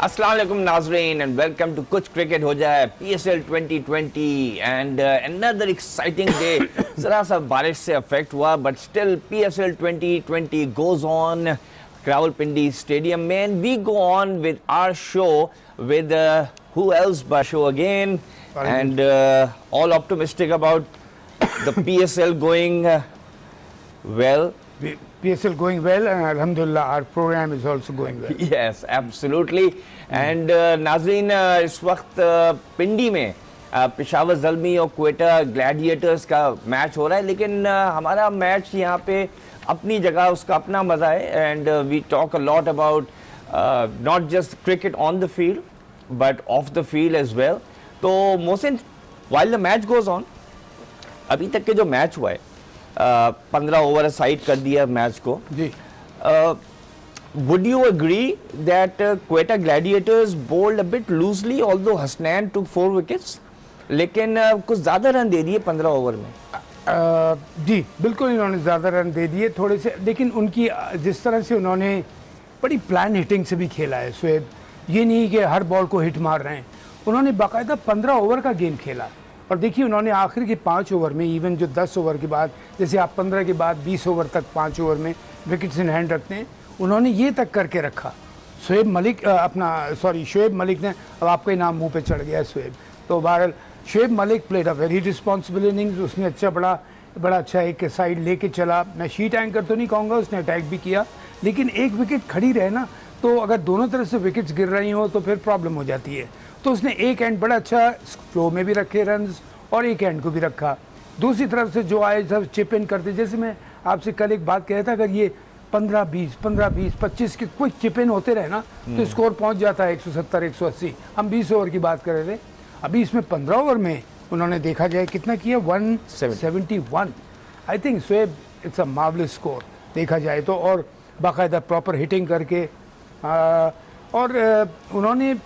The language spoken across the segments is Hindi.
अस्सलाम वालेकुम नाज़रीन and welcome to कुछ क्रिकेट हो जाए PSL 2020 and another exciting day. जरा सा बारिश से अफेक्ट हुआ but still PSL 2020 goes on Rawalpindi Stadium में. We go on with our show with who else but show again and all optimistic about the PSL going well. PSL going well and Alhamdulillah our program is also going well. Yes, absolutely. And नाज़रीन इस वक्त पिंडी में पेशावर ज़ल्मी और क्वेटा ग्लैडिएटर्स का मैच हो रहा है, लेकिन हमारा मैच यहाँ पे अपनी जगह उसका अपना मज़ा है. And we talk a lot about not just cricket on the field but off the field as well. तो Mohsin, while the match goes on, अभी तक के जो मैच हुआ है 15 ओवर साइड कर दिया मैच को जी. Would you agree that Quetta Gladiators bowled a bit loosely, although Hasnain took 4 wickets, लेकिन कुछ ज़्यादा रन दे दिए 15 ओवर में? जी बिल्कुल, इन्होंने ज़्यादा रन दे दिए थोड़े से, लेकिन उनकी जिस तरह से उन्होंने बड़ी प्लान हिटिंग से भी खेला है शोएब. ये नहीं कि हर बॉल को हिट मार रहे हैं, उन्होंने बाकायदा 15 ओवर का गेम खेला. और देखिए उन्होंने आखिर के 5 ओवर में, इवन जो 10 ओवर के बाद, जैसे आप 15 के बाद 20 ओवर तक 5 ओवर में विकेट्स इन हैंड रखते हैं, उन्होंने ये तक करके रखा. शोएब मलिक शोएब मलिक ने, अब आपका नाम मुंह पे चढ़ गया है शोएब, तो बहरहाल Shoaib Malik played a very responsible innings. उसने बड़ा अच्छा एक साइड लेके चला. मैं शीट एंकर तो नहीं कहूँगा, उसने अटैक भी किया, लेकिन एक विकेट खड़ी रहे ना, तो अगर दोनों तरफ से विकेट्स गिर रही हो तो फिर प्रॉब्लम हो जाती है. तो उसने एक एंड बड़ा अच्छा फ्लो में भी रखे रन्स और एक एंड को भी रखा. दूसरी तरफ से जो आए सब चिप इन करते, जैसे मैं आपसे कल एक बात कह रहा था, अगर ये 15-20, 25 के क्विक चिप इन होते रहे ना तो स्कोर पहुंच जाता है 170, 180. हम 20 ओवर की बात कर रहे थे. अभी इसमें 15 ओवर में उन्होंने देखा जाए कितना किया, 171. I think Shoaib it's a marvellous score देखा जाए तो, और बाकायदा प्रॉपर हिटिंग करके. और उन्होंने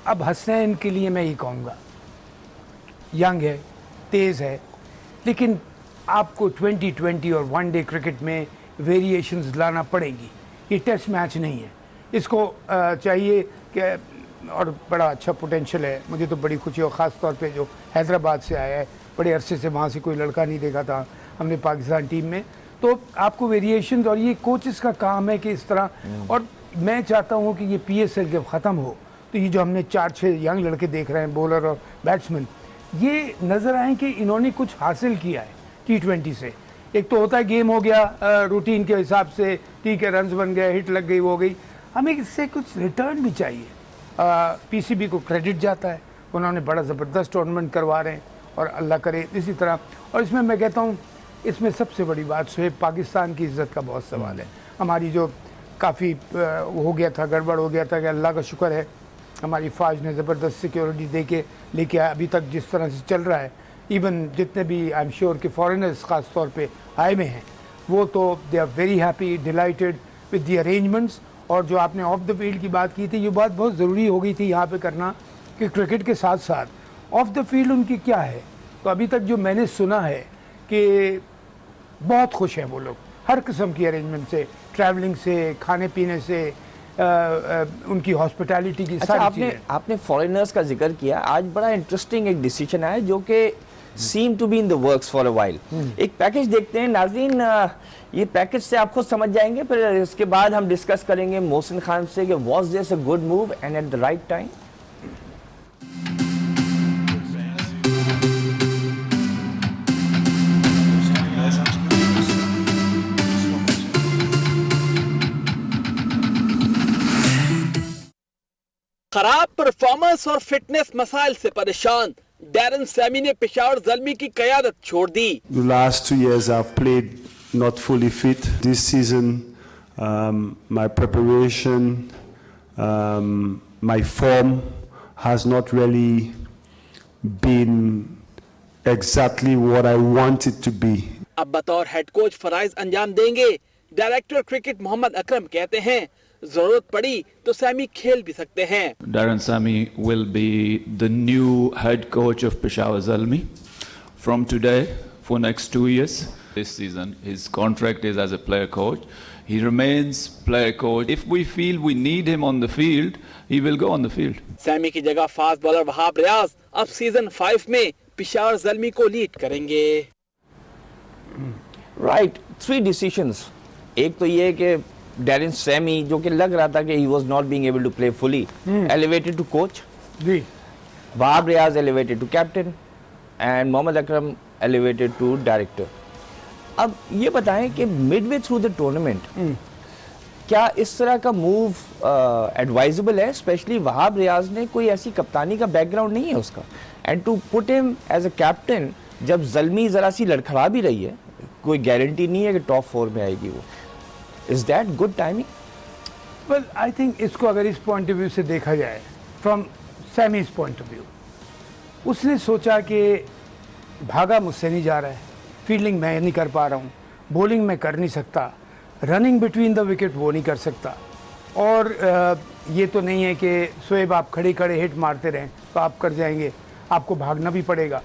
अब हसनैन के लिए मैं ये कहूँगा, यंग है, तेज़ है, लेकिन आपको 2020 और वनडे क्रिकेट में वेरिएशंस लाना पड़ेगी. ये टेस्ट मैच नहीं है, इसको चाहिए कि, और बड़ा अच्छा पोटेंशियल है. मुझे तो बड़ी खुशी हो, ख़ास तौर पे जो हैदराबाद से आया है, बड़े अरसे से वहाँ से कोई लड़का नहीं देखा था हमने पाकिस्तान टीम में. तो आपको वेरिएशंस, और ये कोचेस का काम है कि इस तरह. और मैं चाहता हूँ कि ये PSL जब ख़त्म हो तो ये जो हमने 4-6 यंग लड़के देख रहे हैं, बॉलर और बैट्समैन, ये नज़र आए कि इन्होंने कुछ हासिल किया है T20 से. एक तो होता है गेम हो गया रूटीन के हिसाब से, ठीक है, रन्स बन गए, हिट लग गई, वो हो गई. हमें इससे कुछ रिटर्न भी चाहिए. PCB को क्रेडिट जाता है, उन्होंने बड़ा ज़बरदस्त टूर्नामेंट करवा रहे हैं और अल्लाह करे इसी तरह. और इसमें मैं कहता हूँ, इसमें सबसे बड़ी बात शोएब, पाकिस्तान की इज़्ज़त का बहुत सवाल है. हमारी जो काफ़ी हो गया था, गड़बड़ हो गया था, कि अल्लाह का शुक्र है हमारी फ़ौज ने ज़बरदस्त सिक्योरिटी दे के लेके अभी तक जिस तरह से चल रहा है. इवन जितने भी आई एम श्योर कि फॉरेनर्स ख़ास तौर पे आए में हैं, वो तो they are very happy, delighted with the arrangements. और जो आपने ऑफ द फील्ड की बात की थी, ये बात बहुत ज़रूरी हो गई थी यहाँ पे करना, कि क्रिकेट के साथ साथ ऑफ द फील्ड उनकी क्या है. तो अभी तक जो मैंने सुना है कि बहुत खुश हैं वो लोग हर किस्म की अरेंजमेंट से, ट्रैवलिंग से, खाने पीने से, उनकी हॉस्पिटैलिटी की. अच्छा, आपने फॉरेनर्स का जिक्र किया. आज बड़ा इंटरेस्टिंग एक डिसीजन आया जो कि seem to be in the works for a while. एक पैकेज देखते हैं नाज़रीन, ये पैकेज से आप खुद समझ जाएंगे, फिर इसके बाद हम डिस्कस करेंगे मोहसिन खान से कि was this a good move and at the right time. खराब परफॉर्मेंस और फिटनेस मसाइल से परेशान डैरन सैमी ने पेशावर ज़ल्मी की क़यादत छोड़ दी. The last 2 years I've played not fully fit. This season, my preparation, my form has not really been exactly what I want it to be. अब बतौर हेड कोच फराइज अंजाम देंगे. डायरेक्टर क्रिकेट मोहम्मद अकरम कहते हैं, जरूरत पड़ी तो सैमी खेल भी सकते हैं. Darren Sami will be the new head coach of Peshawar Zalmi from today for next 2 years. This season, his contract is as a player coach. He remains player coach. If we feel we need him on the field, he will go on the field. Sammy की जगह फास्ट बॉलर वहाब रियाज अब सीजन 5 में पेशावर ज़ल्मी को लीड करेंगे। Right, 3 decisions. एक तो ये कि डैरिन सैमी, जो कि लग रहा था कि he was not being able to play fully, elevated to coach. जी, Wahab Riaz elevated to captain and Mohammad Akram elevated to director. अब ये बताएं कि मिडवे थ्रू द टूर्नामेंट क्या इस तरह का मूव एडवाइजेबल है? स्पेशली वहाब रियाज ने कोई ऐसी कप्तानी का बैकग्राउंड नहीं है उसका, and to put him as a captain जब ज़ल्मी ज़रा सी लड़खड़ा भी रही है, कोई गारंटी नहीं है कि टॉप 4 में आएगी वो। Is that good timing? Well I think इसको अगर इस पॉइंट ऑफ व्यू से देखा जाए, फ्रॉम सैमीज पॉइंट ऑफ व्यू, उसने सोचा कि भागा मुझसे नहीं जा रहा है, फील्डिंग मैं नहीं कर पा रहा हूँ, बॉलिंग मैं कर नहीं सकता, रनिंग बिटवीन द विकेट वो नहीं कर सकता, और ये तो नहीं है कि शोएब आप खड़े खड़े हिट मारते रहें तो आप कर जाएंगे, आपको भागना भी पड़ेगा।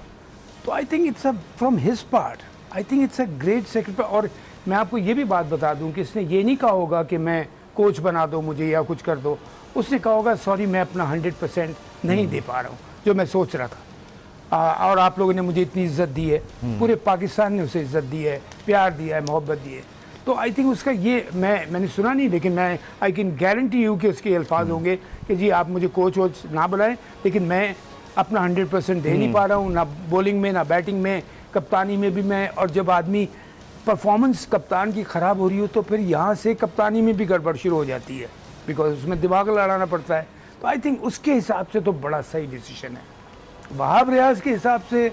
तो I think it's a from his part, I think it's a great sacrifice. और मैं आपको ये भी बात बता दूं कि इसने ये नहीं कहा होगा कि मैं कोच बना दो मुझे या कुछ कर दो, उसने कहा होगा सॉरी मैं अपना 100% नहीं दे पा रहा हूँ जो मैं सोच रहा था, और आप लोगों ने मुझे इतनी इज्जत दी है, पूरे पाकिस्तान ने उसे इज्जत दी है, प्यार दिया है, मोहब्बत दी है। तो आई थिंक उसका ये मैंने सुना नहीं, लेकिन मैं आई कैन गारंटी यू कि उसके अल्फाज होंगे कि जी आप मुझे कोच वोच ना बुलाएं, लेकिन मैं अपना 100% दे नहीं पा रहा हूँ, ना बॉलिंग में ना बैटिंग में, कप्तानी में भी मैं। और जब आदमी परफॉर्मेंस कप्तान की ख़राब हो रही हो तो फिर यहाँ से कप्तानी में भी गड़बड़ शुरू हो जाती है, बिकॉज उसमें दिमाग लड़ाना पड़ता है। तो आई थिंक उसके हिसाब से तो बड़ा सही डिसीजन है। वहाब रियाज के हिसाब से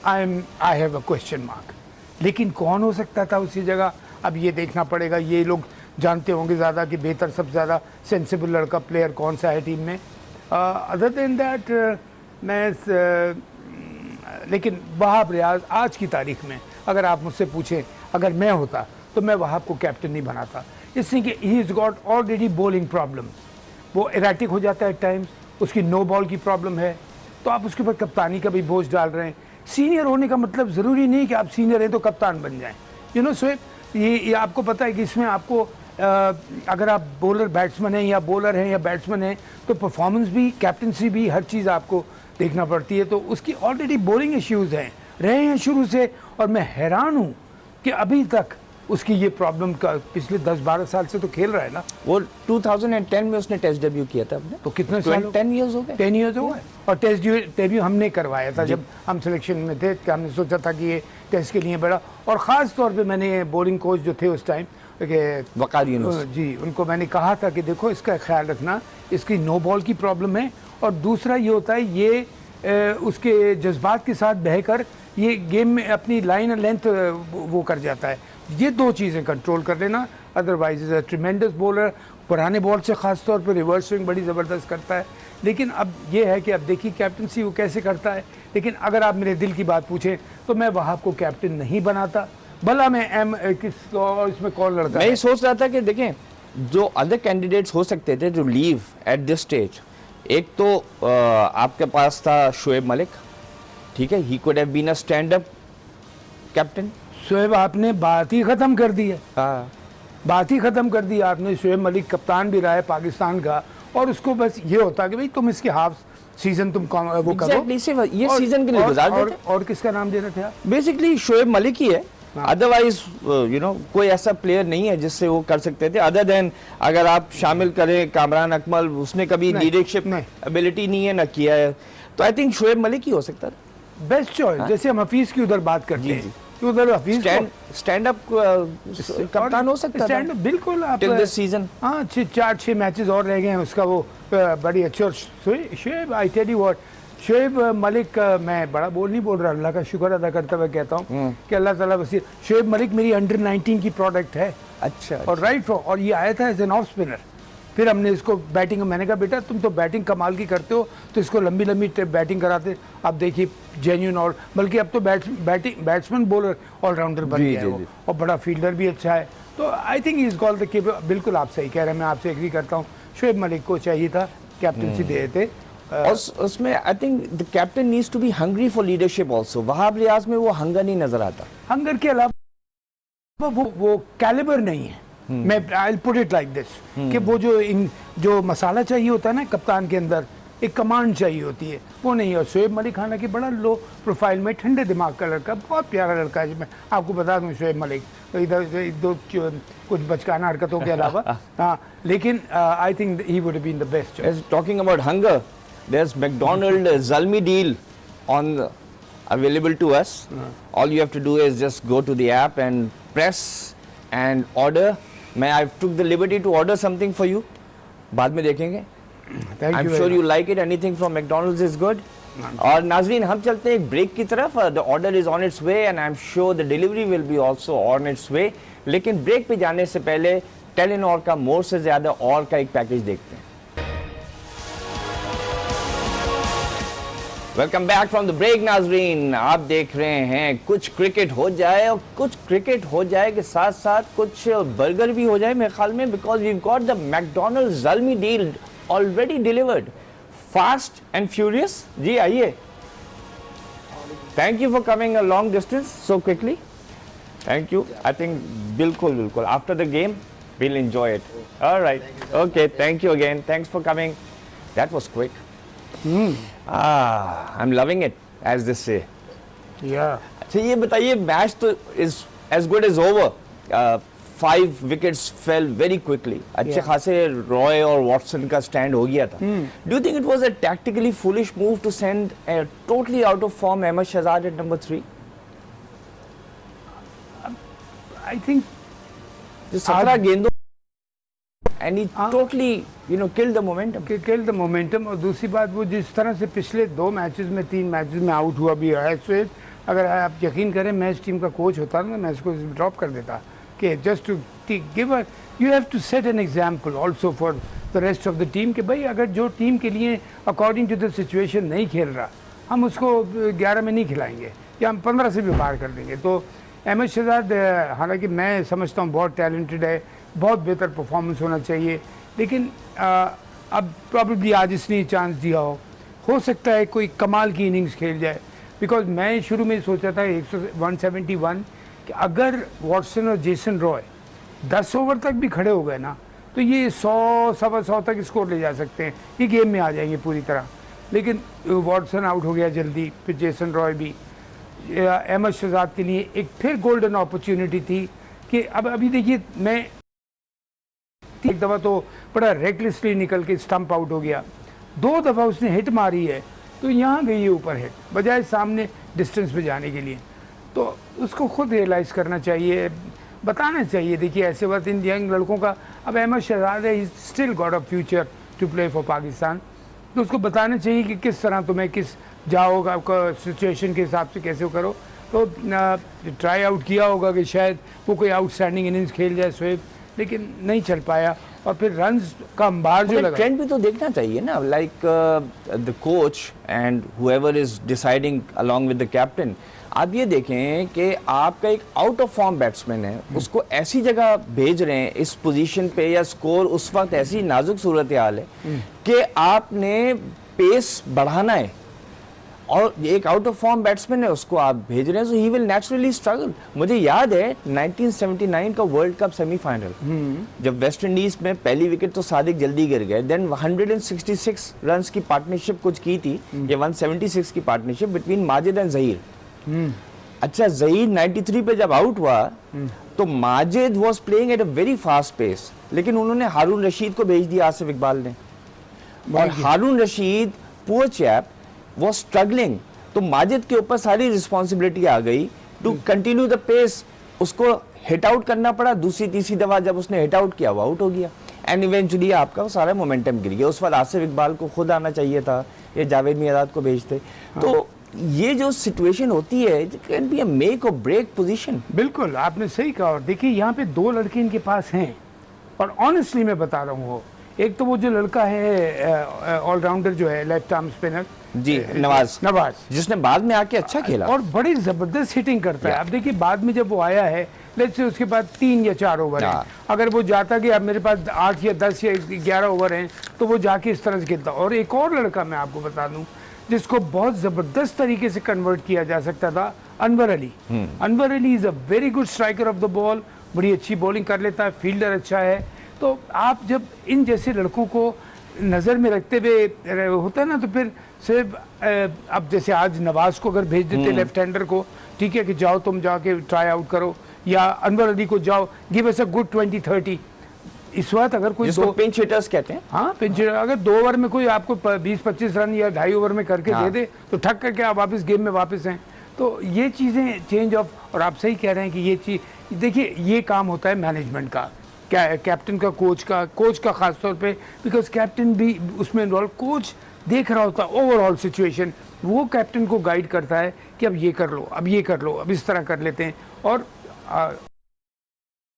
I have a question mark, लेकिन कौन हो सकता था उसकी जगह, अब ये देखना पड़ेगा। ये लोग जानते होंगे ज़्यादा कि बेहतर सबसे ज़्यादा सेंसिबल लड़का प्लेयर कौन सा है टीम में। अदर देन दैट मैं लेकिन वहाब रियाज आज की तारीख में अगर आप मुझसे पूछें, अगर मैं होता तो मैं वहाब को कैप्टन नहीं बनाता, इसलिए कि he is got already bowling problem, वो एराटिक हो जाता है एट टाइम्स, उसकी नो बॉल की प्रॉब्लम है, तो आप उसके ऊपर कप्तानी का भी बोझ डाल रहे हैं। सीनियर होने का मतलब ज़रूरी नहीं कि आप सीनियर हैं तो कप्तान बन जाएं। यू नो शोएब, ये आपको पता है कि इसमें आपको अगर आप बॉलर बैट्समैन हैं या बॉलर हैं या बैट्समैन हैं तो परफॉर्मेंस भी, कैप्टनसी भी, हर चीज़ आपको देखना पड़ती है। तो उसकी ऑलरेडी बॉलिंग इश्यूज़ हैं, रहे हैं शुरू से, और मैं हैरान हूँ कि अभी तक उसकी ये प्रॉब्लम का पिछले 10-12 साल से तो खेल रहा है ना। वो 2010 में उसने टेस्ट डेब्यू किया था अपने, तो कितने साल? 10 इयर्स हो गए। 10 इयर्स हो गए। और टेस्ट डेब्यू हमने करवाया था जब हम सिलेक्शन में थे, कि हमने सोचा था कि ये टेस्ट के लिए बड़ा, और ख़ास तौर पे मैंने बॉलिंग कोच जो थे उस टाइम वकार यूनुस जी, उनको मैंने कहा था कि देखो इसका ख्याल रखना, इसकी नो बॉल की प्रॉब्लम है, और दूसरा ये होता है ये उसके जज्बात के साथ बहकर ये गेम में अपनी लाइन एंड लेंथ वो कर जाता है। ये 2 चीज़ें कंट्रोल कर लेना, otherwise is a tremendous bowler. पुराने बॉल से ख़ास तौर पर रिवर्स स्विंग बड़ी ज़बरदस्त करता है, लेकिन अब ये है कि अब देखिए कैप्टनसी वो कैसे करता है। लेकिन अगर आप मेरे दिल की बात पूछें तो मैं वहाब को कैप्टन नहीं बनाता, भला मैं किस और इसमें कौन लड़ता मैं है। ये सोच रहा था कि देखें जो अदर कैंडिडेट्स हो सकते थे to leave at this stage, एक तो आपके पास था शोएब मलिक, ठीक है, he could have been a stand up captain. Shoaib आपने बात ही ख़त्म कर दी है, हाँ, बात ही ख़त्म कर दी आपने। शोएब मलिक कप्तान भी रहा है पाकिस्तान का, और उसको बस ये होता कि भाई तुम इसके हाफ सीजन तुम वो करो। Exactly, सिर्फ ये सीजन के लिए गुजार देते। और किसका नाम दे रहे थे आप? बेसिकली शोएब मलिक ही है, अदरवाइज यू नो कोई ऐसा प्लेयर नहीं है जिससे वो कर सकते थे, अदर देन अगर आप शामिल करें कामरान अकमल, उसने कभी लीडरशिप एबिलिटी नहीं है ना किया है, तो आई थिंक शोएब मलिक ही हो सकता था बेस्ट चॉइस। जैसे हम हफीज की उधर बात करते हैं कि उधर हफीज स्टैंड अप कप्तान हो सकता था बिल्कुल आप टिल दिस सीजन। हाँ, 4-6 मैचेस और रह गए हैं उसका, वो बड़ी अच्छी। और Shoaib I tell you what, Shoaib Malik मैं बड़ा नहीं बोल रहा, अल्लाह का शुक्र अदा करते हुए कहता हूँ कि अल्लाह ताला वसीर। शोएब मलिक मेरी अंडर 19 की प्रोडक्ट है। अच्छा, और राइट, और ये आया था एज एन ऑफ स्पिनर, फिर हमने इसको बैटिंग, मैंने कहा बेटा तुम तो बैटिंग कमाल की करते हो, तो इसको लंबी लंबी बैटिंग कराते। अब देखिए जेन्युइन, और बल्कि अब तो बैट्समैन बॉलर ऑलराउंडर बन गया है वो, और बड़ा फील्डर भी अच्छा है। तो I think is called the, बिल्कुल आप सही कह रहे हैं, मैं आपसे एग्री करता हूँ। शोएब मलिक को चाहिए था कैप्टनसी दे देते। और उसमें I think the captain needs to be hungry for leadership also. Wahab Riaz में वो हंगर नहीं नजर आता। हंगर के अलावा वो कैलिबर नहीं है। मैं I put it like this कि वो जो मसाला चाहिए होता है ना कप्तान के अंदर, एक कमांड चाहिए होती है, वो नहीं है। और शोएब मलिक हालांकि बड़ा लो प्रोफाइल में ठंडे दिमाग का लड़का, बहुत प्यारा लड़का है। मैं आपको बता दूं शोएब मलिक तो इधर दो कुछ बचकाना हरकतों के अलावा हाँ, लेकिन I think he would have been the best. Talking about hunger, there's McDonald Zalmi deal available to us. All you have to do is just go to the app and press and order. I took the liberty to order something for you. बाद में देखेंगे। Thank I'm you sure you like it. Anything from McDonald's is good. और नाजरीन हम चलते हैं एक ब्रेक की तरफ। The order is on its way and I'm sure the delivery will be also on its way. लेकिन ब्रेक पे जाने से पहले टेलीनॉर का मोर से ज्यादा और का एक पैकेज देखते हैं। Welcome back from the break नाजरीन, आप देख रहे हैं कुछ क्रिकेट हो जाए और कुछ क्रिकेट हो जाए के साथ साथ कुछ बर्गर भी हो जाए मेरे ख्याल में, because we got the McDonald Zalmi deal already delivered fast and furious. जी आइए, thank you for coming a long distance so quickly, thank you. I think बिल्कुल बिल्कुल after the game we'll enjoy it. All right, okay, thank you again, thanks for coming. That was quick. I'm loving it, as they say. या अच्छा ये बताइए, मैच तो is as good as over. 5 wickets fell very quickly. अच्छे खासे रॉय और वॉटसन का स्टैंड हो गया था. Do you think it was a tactically foolish move to send a totally out of form Ahmed Shahzad at number 3? I think जो 17 गेंदों and he totally killed the momentum. Kill the momentum. और दूसरी बात, वो जिस तरह से पिछले 2 मैचेस में 3 मैचेस में आउट हुआ भी है शोएब, अगर आप यकीन करें मैं इस टीम का कोच होता ना, मैं इसको ड्रॉप कर देता कि just to give a, you have to set an example also for the rest of the team कि भाई अगर जो टीम के लिए अकॉर्डिंग टू द सिचुएशन नहीं खेल रहा, हम उसको 11 में नहीं खिलाएंगे या हम 15 से भी बाहर कर देंगे। तो अहमद शहजाद हालांकि मैं समझता हूँ बहुत टैलेंटेड है, बहुत बेहतर परफॉर्मेंस होना चाहिए, लेकिन अब प्रॉब्लली आज इसने चांस दिया हो सकता है कोई कमाल की इनिंग्स खेल जाए। बिकॉज मैं शुरू में सोचा था 171 कि अगर वॉटसन और जेसन रॉय 10 ओवर तक भी खड़े हो गए ना तो ये 100 सवा 100 तक स्कोर ले जा सकते हैं, ये गेम में आ जाएंगे पूरी तरह। लेकिन वॉटसन आउट हो गया जल्दी, फिर जेसन रॉय भी। अहमद शहजाद के लिए एक फिर गोल्डन अपॉर्चुनिटी थी कि अब अभी देखिए, मैं एक दफ़ा तो बड़ा रेकलेसली निकल के स्टंप आउट हो गया, 2 दफ़ा उसने हिट मारी है तो यहाँ गई है ऊपर हिट, बजाय सामने डिस्टेंस पे जाने के लिए। तो उसको खुद रियलाइज़ करना चाहिए, बताना चाहिए। देखिए ऐसे बात इन यंग लड़कों का, अब अहमद शहजाद है, still got a future to play for Pakistan, तो उसको बताना चाहिए कि किस तरह तुम्हें किस जाओगा, आपका सिचुएशन के हिसाब से कैसे करो। तो ट्राई आउट किया होगा कि शायद वो कोई आउटस्टैंडिंग इनिंग्स खेल जाए शोएब, लेकिन नहीं चल पाया और फिर रन्स का अंबार जो लगा। ट्रेंड भी तो देखना चाहिए ना, like the coach and whoever is deciding along with the captain. आप ये देखें कि आपका एक आउट ऑफ फॉर्म बैट्समैन है, उसको ऐसी जगह भेज रहे हैं इस पोजीशन पे, या स्कोर उस वक्त ऐसी नाजुक सूरत हाल है कि आपने पेस बढ़ाना है और एक आउट ऑफ फॉर्म बैट्समैन है, उसको आप भेज रहे हैं, सो ही विल नेचुरली स्ट्रगल। मुझे याद है 1979 का वर्ल्ड कप सेमीफाइनल, जब वेस्ट इंडीज में पहली विकेट तो सादिक जल्दी गिर गए, देन 166 रन्स की पार्टनरशिप कुछ की थी, ये 176 की partnership between Majid and Zaheer. अच्छा, जहीर 93 पे जब आउट हुआ तो Majid was playing at a very fast pace, लेकिन उन्होंने हारून रशीद को भेज दिया आसिफ इकबाल ने, और Haroon Rasheed poor chap was struggling, तो माजिद के ऊपर सारी रिस्पॉन्सिबिलिटी आ गई टू कंटिन्यू द पेस। उसको हिट आउट करना पड़ा, दूसरी तीसरी दफा जब उसने हिट आउट किया वो आउट हो गया, एंड इवेंचुअली आपका वो सारा मोमेंटम गिर गया। उस वक्त आसिफ इकबाल को खुद आना चाहिए था, ये जावेद मियादाद को भेजते। तो ये जो सिचुएशन होती है, it can be a make और ब्रेक पोजीशन। बिल्कुल आपने सही कहा। और देखिए यहाँ पे 2 लड़के इनके पास हैं, और ऑनेस्टली मैं बता रहा हूँ, एक तो वो जो लड़का है ऑलराउंडर जो है लेफ्ट आर्म स्पिनर जी नवाज, जिसने बाद में आके अच्छा खेला और बड़ी जबरदस्त हिटिंग करता है। अब देखिए बाद में जब वो आया है, लेट्स से उसके बाद 3 या 4 ओवर हैं, अगर वो जाता कि अब मेरे पास 8 या 10 या 11 ओवर हैं, तो वो जाके इस तरह से खेलता। और एक और लड़का मैं आपको बता दूं जिसको बहुत जबरदस्त तरीके से कन्वर्ट किया जा सकता था, Anwar Ali. Anwar Ali is a very good striker of the ball, बड़ी अच्छी बॉलिंग कर लेता है, फील्डर अच्छा है। तो आप जब इन जैसे लड़कों को नज़र में रखते हुए होता है ना, तो फिर सिर्फ अब जैसे आज नवाज को अगर भेज देते लेफ्ट हैंडर को, ठीक है कि जाओ तुम जाके ट्राई आउट करो, या अनवर अली को जाओ, गिव अस अ गुड 20-30। इस वक्त अगर कोई जिसको पिंच हिटर्स कहते हैं, हाँ पिंच हिटर, अगर 2 ओवर में कोई आपको 20-25 रन या 2.5 ओवर में करके दे दे, तो ठक करके आप वापस गेम में वापस हैं। तो ये चीज़ें चेंज ऑफ, और आप सही कह रहे हैं कि ये चीज़ देखिए, ये काम होता है मैनेजमेंट का, कैप्टन का, कोच का खास तौर पे, बिकॉज कैप्टन भी उसमें इन्वॉल्व, कोच देख रहा होता है ओवरऑल सिचुएशन, वो कैप्टन को गाइड करता है कि अब ये कर लो, अब ये कर लो, अब इस तरह कर लेते हैं। और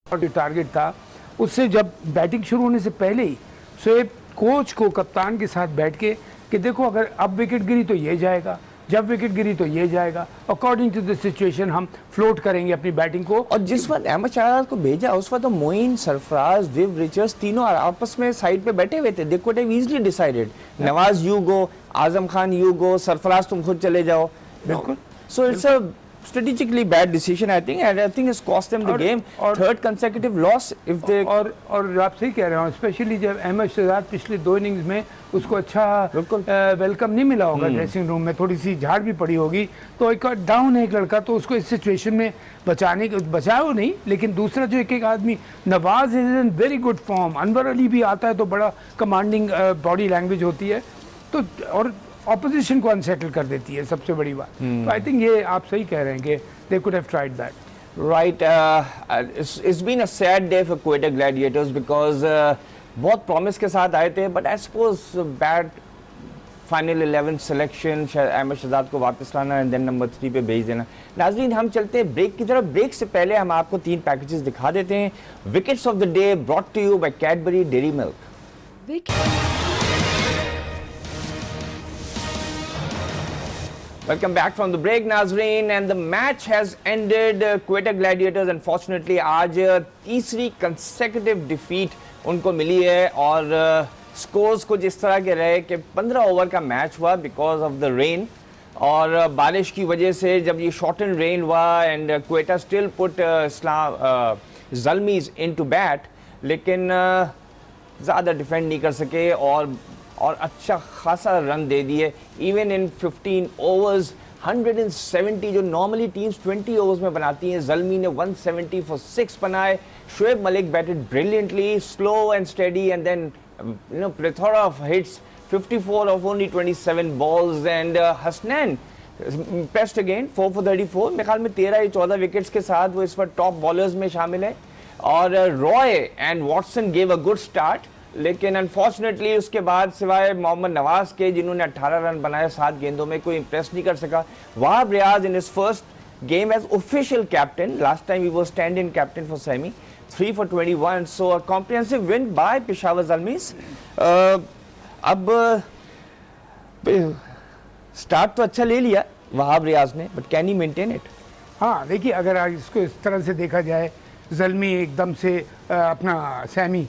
जो टारगेट था उससे जब बैटिंग शुरू होने से पहले ही शोएब कोच को कप्तान के साथ बैठ के कि देखो अगर अब विकेट गिरी तो ये जाएगा, जब विकेट गिरी तो ये जाएगा, अकॉर्डिंग टू द सिचुएशन हम फ्लोट करेंगे अपनी बैटिंग को। और जिस वक्त अहमद शहजाद को भेजा उस वक्त तो मोइन, सरफराज, विव रिचर्ड्स तीनों आपस में साइड पे बैठे हुए थे। They could have easily decided, Nawaz you go, Azam Khan you go, Sarfaraz तुम खुद चले जाओ। बिल्कुल। So it's a strategically bad decision I think, and I think it's cost them the game. Third consecutive loss if they और आप सही कह रहे हो, स्पेशली जब अहमद शहजाद पिछले 2 इनिंग्स में उसको अच्छा वेलकम नहीं मिला होगा ड्रेसिंग रूम में, थोड़ी सी झाड़ भी पड़ी होगी, तो एक डाउन है एक लड़का, तो उसको इस सिचुएशन में बचाओ नहीं, लेकिन दूसरा जो एक आदमी, Nawaz is in very good form, Anwar Ali भी आता है तो बड़ा कमांडिंग बॉडी लैंग्वेज होती है, तो और ऑपोजिशन को अनसेटल कर देती है, सबसे बड़ी बात। तो आई थिंक ये आप सही कह रहे हैं कि they could have tried that. Right, it's been a sad day for Quetta Gladiators because बहुत प्रॉमिस के साथ आए थे, but I suppose bad final 11 selection, Ahmad Shahzad को वापस लाना एंड देन नंबर 3 पे भेज देना। नाजरीन हम चलते हैं ब्रेक की तरफ। ब्रेक से पहले हम आपको 3 पैकेजेस दिखा देते हैं। Wickets of the day brought to you by Cadbury Dairy Milk. Welcome back from the break, Nazreen, and the match has ended. Quetta Gladiators unfortunately आज तीसरी consecutive defeat उनको मिली है, और स्कोर्स को जिस तरह के रहे कि 15 ओवर का मैच हुआ because of the rain, और बारिश की वजह से जब ये shortened rain हुआ and Quetta still put Zalmis into bat, लेकिन ज़्यादा डिफेंड नहीं कर सके और अच्छा खासा रन दे दिए। इवन इन 15 ओवर्स 170 जो नॉर्मली टीम्स 20 ओवर्स में बनाती हैं, ज़ल्मी ने 170 फॉर 6 बनाए। Shoaib Malik batted brilliantly, slow and steady, and then plethora of hits, 54 of only 27 balls, and Hasnain pressed again 4 for 34। मेरे ख्याल में 13 या 14 विकेट्स के साथ वो इस पर टॉप बॉलर्स में शामिल है। और Roy and Watson gave a good start, लेकिन अनफॉर्चुनेटली उसके बाद सिवाय मोहम्मद नवाज के जिन्होंने 18 रन बनाए 7 गेंदों में, कोई इंप्रेस नहीं कर सका। Wahab Riaz in his first game as official captain, last time he was stand in captain for Sammy, 3 for 21, so a comprehensive win by Peshawar Zalmis. अब स्टार्ट तो अच्छा ले लिया वहाब रियाज ने, but can he maintain it? हाँ देखिए, अगर इसको इस तरह से देखा जाए, ज़ल्मी एकदम से अपना सैमी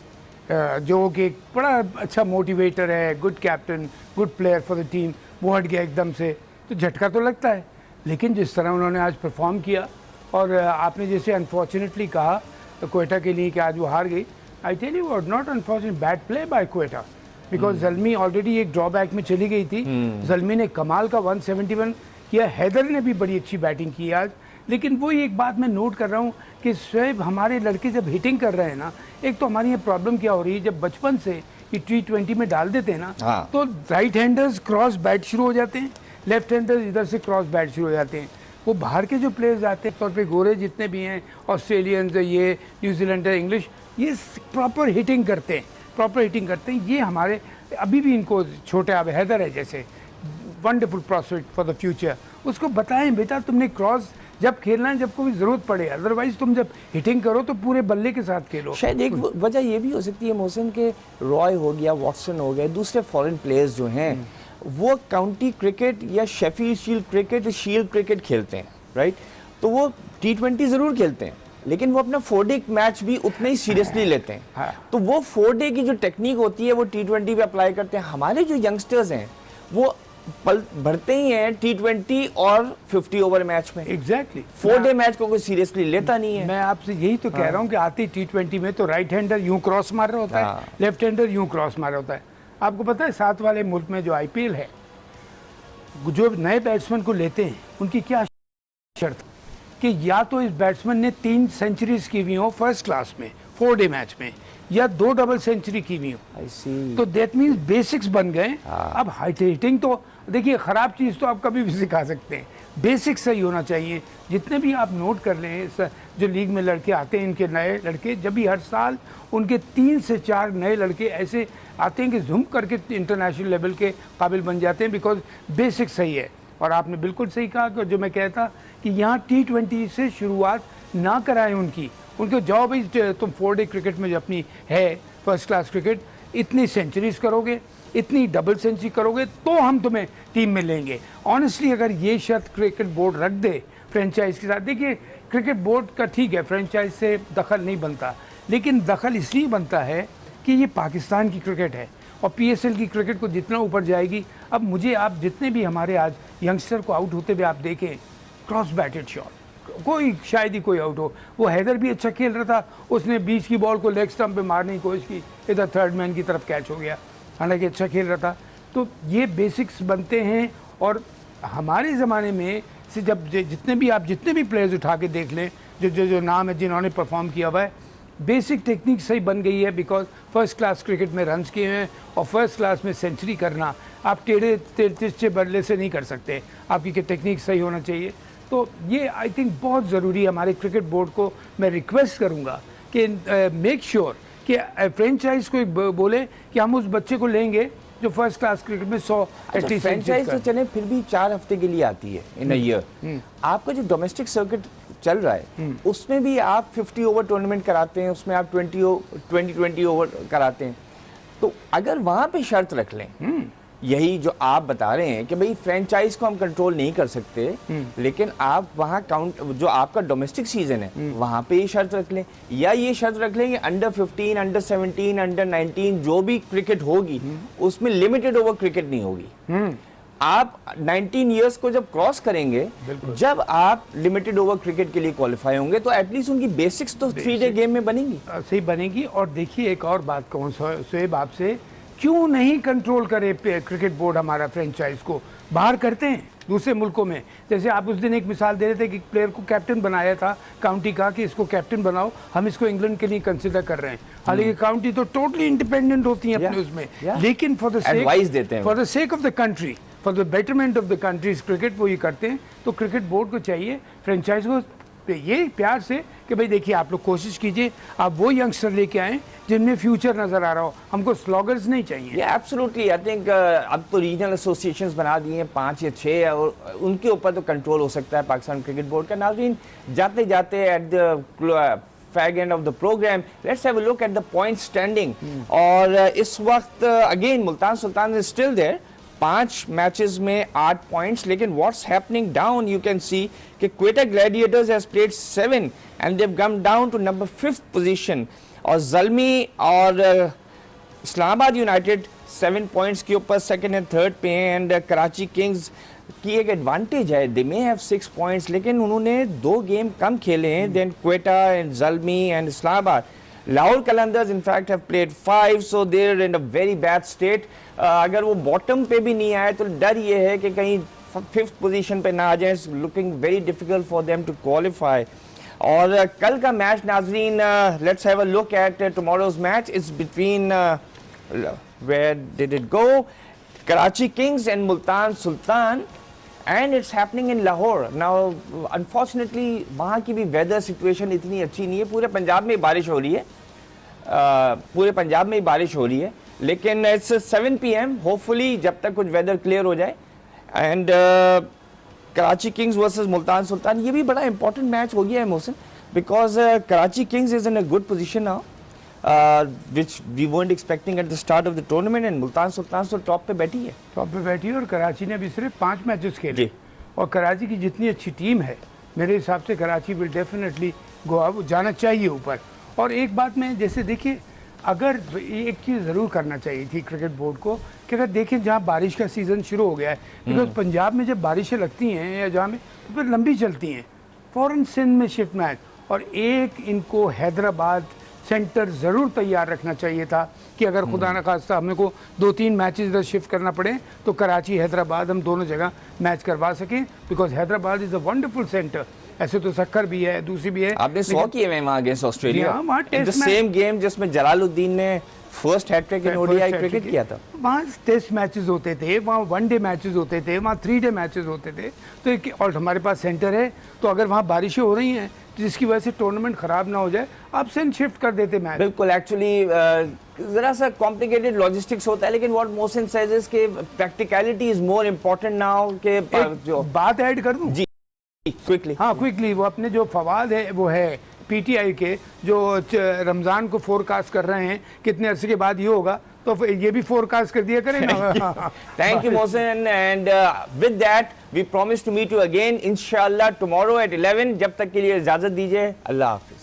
जो कि एक बड़ा अच्छा मोटिवेटर है, good captain, good player for the team, वो हट गया एकदम से, तो झटका तो लगता है। लेकिन जिस तरह उन्होंने आज परफॉर्म किया, और आपने जैसे अनफॉर्चुनेटली कहा तो क्वेटा के लिए कि आज वो हार गई, I tell you what, not unfortunate, bad play by Quetta, because Zalmi already एक ड्रॉबैक में चली गई थी। ज़ल्मी ने कमाल का 171 किया, हैदर ने भी बड़ी अच्छी बैटिंग की आज। लेकिन वही एक बात मैं नोट कर रहा हूँ कि शोएब, हमारे लड़के जब हिटिंग कर रहे हैं ना, एक तो हमारी ये प्रॉब्लम क्या हो रही है, जब बचपन से ये T20 में डाल देते हैं ना, हाँ। तो राइट हैंडर्स क्रॉस बैट शुरू हो जाते हैं, लेफ्ट हैंडर्स इधर से क्रॉस बैट शुरू हो जाते हैं। वो बाहर के जो प्लेयर्स आते हैं, तौर पे गोरे जितने भी हैं, ऑस्ट्रेलियंस, ये न्यूजीलैंडर, इंग्लिश, ये प्रॉपर हिटिंग करते हैं, ये हमारे अभी भी इनको छोटे, अब हैदर है जैसे, wonderful prospect for the future, उसको बताएं बेटा तुमने क्रॉस जब खेलना है, जब कोई ज़रूरत पड़े, अदरवाइज तुम जब हिटिंग करो तो पूरे बल्ले के साथ खेलो। शायद एक वजह ये भी हो सकती है मोहसिन के रॉय हो गया, वॉटसन हो गया, दूसरे फॉरेन प्लेयर्स जो हैं वो काउंटी क्रिकेट या शेफील्ड शील्ड क्रिकेट खेलते हैं, राइट? तो वो T20 ज़रूर खेलते हैं, लेकिन वो अपना 4-डे मैच भी उतना ही सीरियसली लेते हैं। तो वो 4-डे की जो टेक्निक होती है वो T20 पे अप्लाई करते हैं। हमारे जो यंगस्टर्स हैं वो पल भरते ही हैं T20 और 50 ओवर मैच में। एग्जैक्टली 4 डे मैच को कोई सीरियसली लेता नहीं है। मैं आपसे यही तो कह रहा हूँ कि आती T20 में तो राइट हैंडर यूं क्रॉस मार रहा होता है, लेफ्ट हैंडर यूं क्रॉस मार रहा होता है। आपको पता है साथ वाले मुल्क में जो IPL है, जो नए बैट्समैन को लेते हैं उनकी क्या शर्त कि या तो इस बैट्समैन ने 3 सेंचुरीज की हुई हो फर्स्ट क्लास में 4 डे मैच में, या 2 डबल सेंचुरी की हुई हो। I see। तो दैट मीन्स बेसिक्स बन गए। अब हिटिंग तो देखिए खराब चीज़ तो आप कभी भी सिखा सकते हैं, बेसिक सही होना चाहिए। जितने भी आप नोट कर लें जो लीग में लड़के आते हैं, इनके नए लड़के, जब भी हर साल उनके 3 से 4 नए लड़के ऐसे आते हैं कि झुम करके इंटरनेशनल लेवल के काबिल बन जाते हैं, बिकॉज बेसिक सही है। और आपने बिल्कुल सही कहा कि जो मैं कहता कि यहाँ T20 से शुरुआत ना कराएं उनके जॉब ही तुम 4 डे क्रिकेट में जो अपनी है फर्स्ट क्लास क्रिकेट, इतनी सेंचुरीज करोगे, इतनी डबल सेंचुरी करोगे तो हम तुम्हें टीम में लेंगे। ऑनेस्टली अगर ये शर्त क्रिकेट बोर्ड रख दे फ्रेंचाइज के साथ, देखिए क्रिकेट बोर्ड का ठीक है फ्रेंचाइज से दखल नहीं बनता, लेकिन दखल इसलिए बनता है कि ये पाकिस्तान की क्रिकेट है और PSL की क्रिकेट को जितना ऊपर जाएगी। अब मुझे आप जितने भी हमारे आज यंगस्टर को आउट होते हुए आप देखें, क्रॉस बैटेड शॉट, कोई शायद ही कोई आउट हो। वो हैदर भी अच्छा खेल रहा था, उसने बीच की बॉल को लेग स्टंप पे मारने की कोशिश की, इधर थर्ड मैन की तरफ कैच हो गया, हालांकि अच्छा खेल रहा था। तो ये बेसिक्स बनते हैं। और हमारे ज़माने में से जब जितने भी प्लेयर्स उठा के देख लें, जो नाम है जिन्होंने परफॉर्म किया हुआ है, बेसिक टेक्निक सही बन गई है। बिकॉज फर्स्ट क्लास क्रिकेट में रन्स किए हैं और फर्स्ट क्लास में सेंचुरी करना आप टेढ़े तिरछे बदले से नहीं कर सकते, आपकी टेक्निक सही होना चाहिए। तो ये आई थिंक बहुत ज़रूरी है। हमारे क्रिकेट बोर्ड को मैं रिक्वेस्ट करूँगा कि मेक श्योर कि फ्रेंचाइज को बोले कि हम उस बच्चे को लेंगे जो फर्स्ट क्लास क्रिकेट में 100 एटलीस्ट फ्रेंचाइज तो चले फिर भी 4 हफ्ते के लिए आती है इन अ ईयर। आपका जो डोमेस्टिक सर्किट चल रहा है उसमें भी आप 50 ओवर टूर्नामेंट कराते हैं, उसमें आप 20 ओवर कराते हैं। तो अगर वहां पे शर्त रख लें, यही जो आप बता रहे हैं कि भाई फ्रेंचाइज को हम कंट्रोल नहीं कर सकते, लेकिन आप वहां काउंट जो आपका डोमेस्टिक सीजन है वहां पे ये शर्त रख लें, या ये शर्त रख लें कि अंडर 15, अंडर 17, अंडर 19 जो भी क्रिकेट होगी उसमें लिमिटेड ओवर क्रिकेट नहीं होगी। आप 19 इयर्स को जब क्रॉस करेंगे, जब आप लिमिटेड ओवर क्रिकेट के लिए क्वालिफाई होंगे, तो एटलीस्ट उनकी बेसिक्स तो 3 डे गेम में बनेंगी, सही बनेगी। और देखिए एक और बात कहूँ शोएब आपसे, क्यों नहीं कंट्रोल करे क्रिकेट बोर्ड हमारा फ्रेंचाइज को? बाहर करते हैं दूसरे मुल्कों में। जैसे आप उस दिन एक मिसाल दे रहे थे कि प्लेयर को कैप्टन बनाया था काउंटी का, कि इसको कैप्टन बनाओ, हम इसको इंग्लैंड के लिए कंसिडर कर रहे हैं। हालांकि काउंटी तो टोटली इंडिपेंडेंट होती हैं अपने उसमें, लेकिन for the sake of the country, for the betterment of the countries cricket वो ये करते हैं। तो क्रिकेट बोर्ड को चाहिए फ्रेंचाइज को ये प्यार से कि भाई देखिए आप लोग कोशिश कीजिए, आप वो यंगस्टर लेके आएँ जिनमें फ्यूचर नजर आ रहा हो, हमको स्लॉगर्स नहीं चाहिए। एब्सोल्युटली आई थिंक अब तो रीजनल एसोसिएशंस बना दिए हैं 5 या 6, और उनके ऊपर तो कंट्रोल हो सकता है पाकिस्तान क्रिकेट बोर्ड का। नाज़रीन, जाते जाते at the fag end of the program, let's have a look at the point standing। और इस वक्त again Multan Sultan is still there, 5 matches में 8 पॉइंट्स। लेकिन what's happening down, you can see कि Quetta gladiators has played 7 and they have come down to number 5th position. और ज़ल्मी और इस्लामाबाद यूनाइटेड 7 पॉइंट्स के ऊपर सेकंड एंड थर्ड पे हैं। एंड कराची किंग्स की एक एडवांटेज है, दे मे हैव 6 पॉइंट्स, लेकिन उन्होंने 2 गेम कम खेले हैं then Quetta and Zalmi and Islamabad. Lahore Qalandars in fact have played 5, so they're in a very bad state। अगर वो बॉटम पे भी नहीं आए तो डर ये है कि कहीं 5th पोजीशन पे ना आ जाए, looking very difficult for them to qualify. और कल का मैच नाजरीन, let's have a look at tomorrow's match, it's between where did it go, Karachi Kings and Multan Sultan, and it's happening in Lahore. Now unfortunately वहाँ की भी वेदर सिचुएशन इतनी अच्छी नहीं है। पूरे पंजाब में बारिश हो रही है, पूरे पंजाब में बारिश हो रही है, लेकिन इट्स 7 PM, होपफुली जब तक कुछ वेदर क्लियर हो जाए। And Karachi kings versus Multan Sultan, ये भी बड़ा इंपॉर्टेंट मैच हो गया है Mohsin, because Karachi kings is in a good position now, which we weren't expecting at the start of the tournament, and Multan Sultan तो टॉप पे बैठी है। और कराची ने भी सिर्फ 5 मैचेस खेले, और कराची की जितनी अच्छी टीम है मेरे हिसाब से Karachi will definitely go up, जाना चाहिए ऊपर। और एक बात में जैसे देखिए अगर एक चीज़ ज़रूर करना चाहिए थी क्रिकेट बोर्ड को कि अगर देखें जहाँ बारिश का सीज़न शुरू हो गया है, बिकॉज पंजाब में जब बारिशें लगती हैं या जहाँ में तो फिर लंबी चलती हैं, फ़ौरन सिंध में शिफ्ट मैच, और एक इनको हैदराबाद सेंटर ज़रूर तैयार रखना चाहिए था कि अगर खुदा न खास्ता हमें को 2-3 मैचेस इधर शिफ्ट करना पड़े तो कराची हैदराबाद हम दोनों जगह मैच करवा सकें, because Hyderabad is a wonderful centre. ऐसे तो सक्कर भी है, दूसरी भी है। आपने 100 किए हुए वहाँ अगेंस्ट ऑस्ट्रेलिया, हाँ, वहाँ in the test match- same game जिसमें जलालुद्दीन ने first hat-trick in ODI cricket किया था। वहाँ टेस्ट मैचेस होते थे, वहाँ 1 डे मैचेस होते थे, वहाँ 3 डे मैचेस होते थे। तो और हमारे पास सेंटर है, तो अगर वहाँ बारिशें हो रही हैं तो जिसकी वजह से टूर्नामेंट ख़राब ना हो जाए, आप सेंट शिफ्ट कर देते मैच। बिल्कुल, एक्चुअली जरा सा कॉम्प्लिकेटेड लॉजिस्टिक्स होता है, लेकिन व्हाट मोहसिन सेज इज के practicality is more important now के जो बात ऐड कर दूं? जी क्विकली। हाँ क्विकली, वो अपने जो फवाद है वो है पीटीआई के, जो रमज़ान को फोरकास्ट कर रहे हैं कितने अरसे के बाद ये होगा, तो ये भी फोरकास्ट कर दिया करें ना। Thank you, Mohsin, and with that we promise to meet you again inshallah tomorrow at 11. जब तक के लिए इजाजत दीजिए, अल्लाह हाफिज।